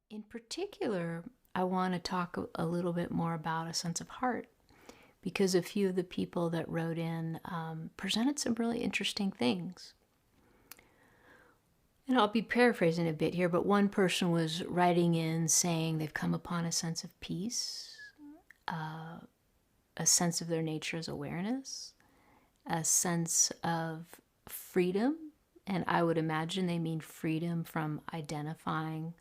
In particular, I want to talk a little bit more about a sense of heart because a few of the people that wrote in presented some really interesting things. And I'll be paraphrasing a bit here, but one person was writing in saying they've come upon a sense of peace, a sense of their nature as awareness, a sense of freedom. And I would imagine they mean freedom from identifying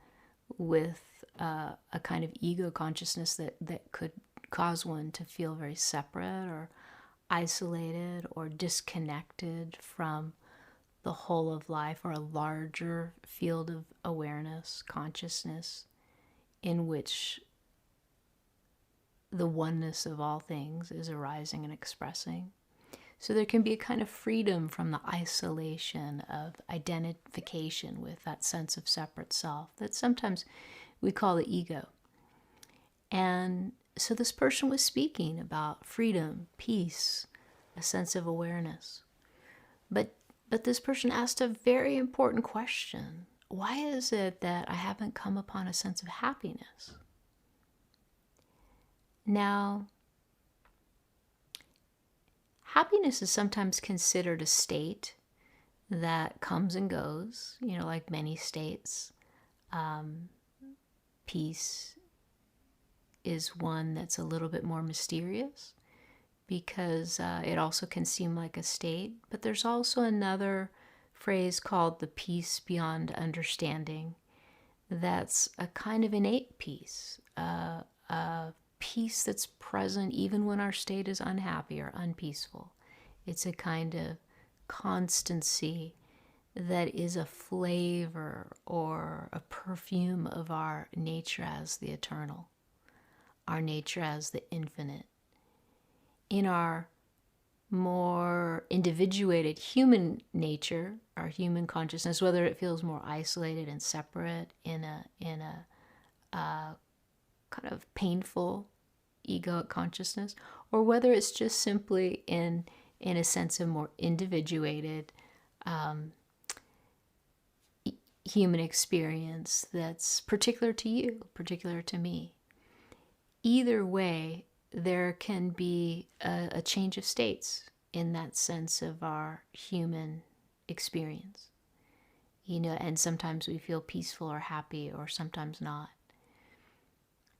with a kind of ego consciousness that could cause one to feel very separate or isolated or disconnected from the whole of life or a larger field of awareness, consciousness, in which the oneness of all things is arising and expressing. So there can be a kind of freedom from the isolation of identification with that sense of separate self that sometimes we call the ego. And so this person was speaking about freedom, peace, a sense of awareness. But this person asked a very important question. Why is it that I haven't come upon a sense of happiness? Now, happiness is sometimes considered a state that comes and goes, like many states. Peace is one that's a little bit more mysterious because it also can seem like a state. But there's also another phrase called the peace beyond understanding. That's a kind of innate peace, a peace that's present even when our state is unhappy or unpeaceful. It's a kind of constancy that is a flavor or a perfume of our nature as the eternal, our nature as the infinite. In our more individuated human nature, our human consciousness, whether it feels more isolated and separate in a kind of painful egoic consciousness, or whether it's just simply in a sense of more individuated human experience that's particular to you, particular to me. Either way, there can be a change of states in that sense of our human experience. And sometimes we feel peaceful or happy, or sometimes not.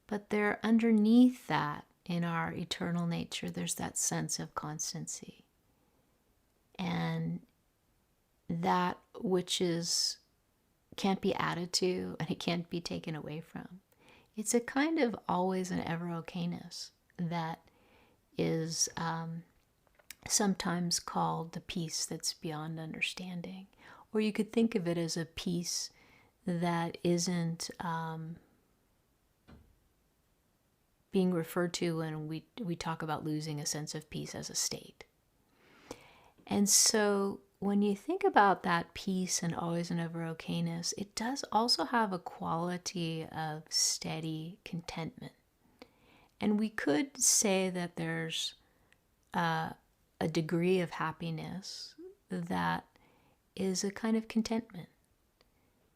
But there, underneath that, in our eternal nature, there's that sense of constancy. And that which can't be added to and it can't be taken away from. It's a kind of always and ever okayness that is sometimes called the peace that's beyond understanding. Or you could think of it as a peace that isn't being referred to when we talk about losing a sense of peace as a state. And so when you think about that peace and always and ever okayness, it does also have a quality of steady contentment. And we could say that there's a degree of happiness that is a kind of contentment.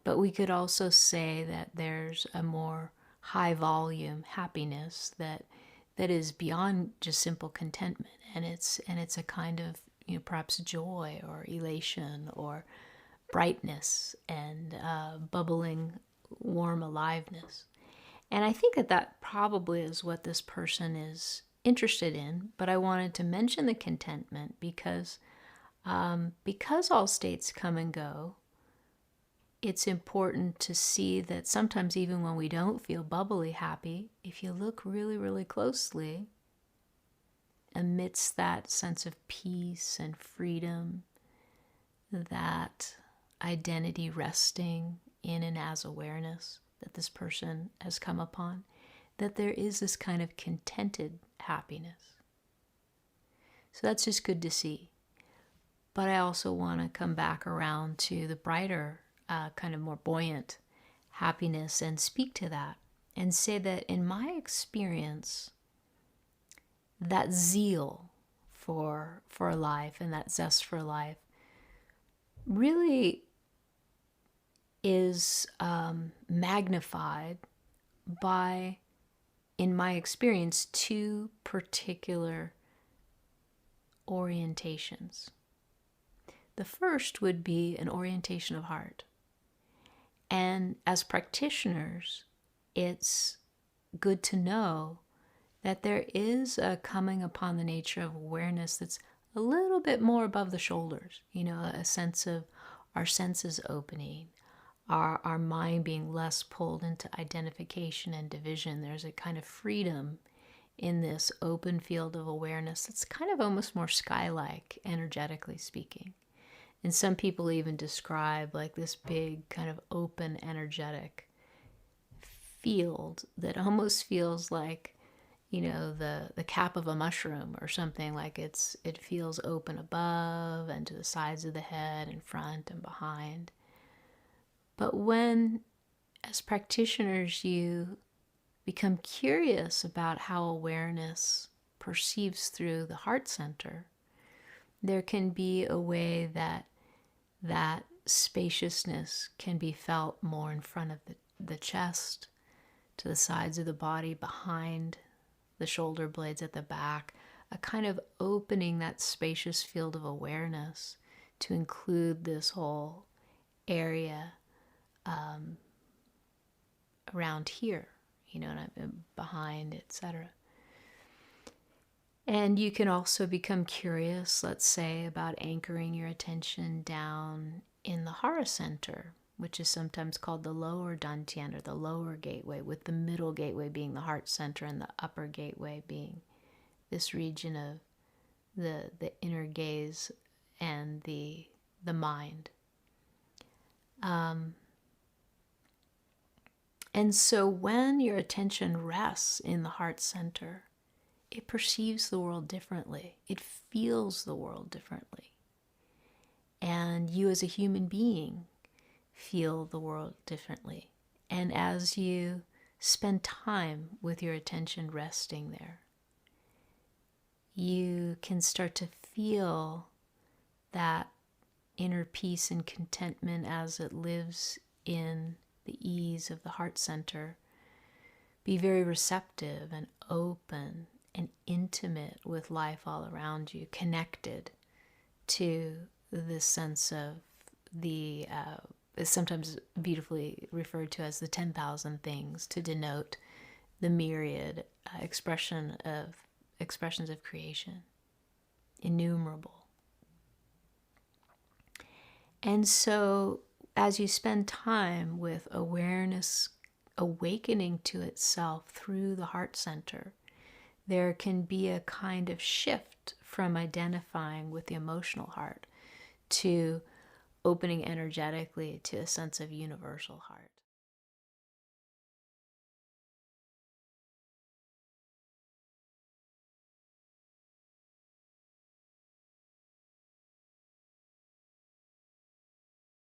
But we could also say that there's a more high volume happiness that is beyond just simple contentment, and it's a kind of perhaps joy or elation or brightness and bubbling warm aliveness. And I think that probably is what this person is interested in, but I wanted to mention the contentment because all states come and go. It's important to see that sometimes even when we don't feel bubbly happy, if you look really, really closely, amidst that sense of peace and freedom, that identity resting in and as awareness that this person has come upon, that there is this kind of contented happiness. So that's just good to see. But I also want to come back around to the brighter, kind of more buoyant happiness and speak to that and say that in my experience, that zeal for life and that zest for life really is magnified by, in my experience, two particular orientations. The first would be an orientation of heart. And as practitioners, it's good to know that there is a coming upon the nature of awareness that's a little bit more above the shoulders, a sense of our senses opening, our mind being less pulled into identification and division. There's a kind of freedom in this open field of awareness that's kind of almost more sky-like, energetically speaking. And some people even describe like this big kind of open energetic field that almost feels like, the cap of a mushroom or something. Like it feels open above and to the sides of the head and front and behind. But when, as practitioners, you become curious about how awareness perceives through the heart center, there can be a way that spaciousness can be felt more in front of the chest, to the sides of the body, behind the shoulder blades at the back, a kind of opening that spacious field of awareness to include this whole area around here, and behind, etc. And you can also become curious, let's say, about anchoring your attention down in the Hara center, which is sometimes called the lower dantian, or the lower gateway, with the middle gateway being the heart center and the upper gateway being this region of the inner gaze and the mind. And so when your attention rests in the heart center, it perceives the world differently. It feels the world differently. And you as a human being feel the world differently. And as you spend time with your attention resting there, you can start to feel that inner peace and contentment as it lives in the ease of the heart center. Be very receptive and open and intimate with life all around you, connected to this sense of the is sometimes beautifully referred to as the 10,000 things, to denote the myriad expressions of creation, innumerable. And so as you spend time with awareness awakening to itself through the heart center, there can be a kind of shift from identifying with the emotional heart to opening energetically to a sense of universal heart.